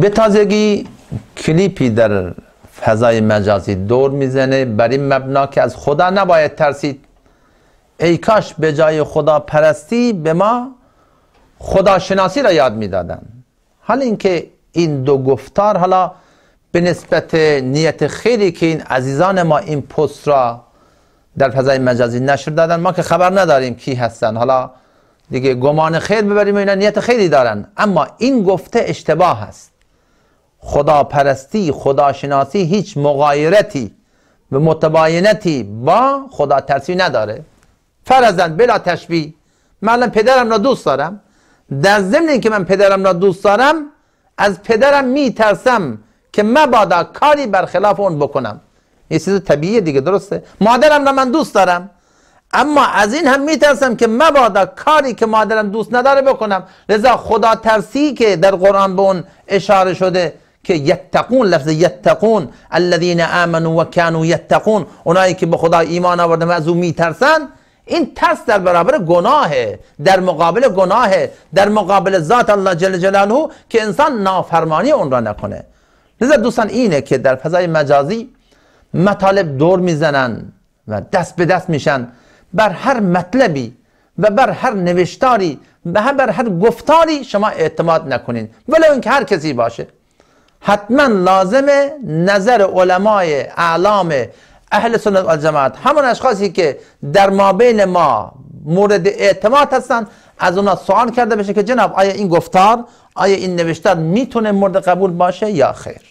به تازگی کلیپی در فضای مجازی دور میزنه بر این مبنا که از خدا نباید ترسید، ای کاش به جای خدا پرستی به ما خداشناسی را یاد میدادن. حالا اینکه این دو گفتار حالا به نسبت نیت خیری که این عزیزان ما این پست را در فضای مجازی نشر دادن، ما که خبر نداریم کی هستن، حالا دیگه گمان خیر ببریم اینا نیت خیری دارن، اما این گفته اشتباه است. خداپرستی، خداشناسی هیچ مغایرتی و متباینتی با خدا ترسی نداره. فرضاً بلا تشبیه من پدرم را دوست دارم، در ضمن اینکه من پدرم را دوست دارم از پدرم میترسم که مبادا کاری برخلاف اون بکنم. این چیز طبیعیه دیگه، درسته؟ مادرم را من دوست دارم اما از این هم میترسم که مبادا کاری که مادرم دوست نداره بکنم. لذا خدا ترسی که در قرآن به اون اشاره شده که یتقون، لفظ یتقون، الذین آمنوا و کانوا یتقون، اونایی که به خدا ایمان آوردن و از او میترسن، این ترس در برابر گناهه، در مقابل گناهه، در مقابل ذات الله جل جلاله که انسان نافرمانی اون را نکنه. لذا دوستان اینه که در فضای مجازی مطالب دور میزنن و دست به دست میشن، بر هر مطلبی و بر هر نوشتاری و بر هر گفتاری شما اعتماد نکنین ولو اینکه هر کسی باشه. حتما لازمه نظر علمای اعلام اهل سنت و جماعت، همون اشخاصی که در مابین ما مورد اعتماد هستن، از اونا سوال کرده بشه که جناب آیا این گفتار، آیا این نوشتار میتونه مورد قبول باشه یا خیر.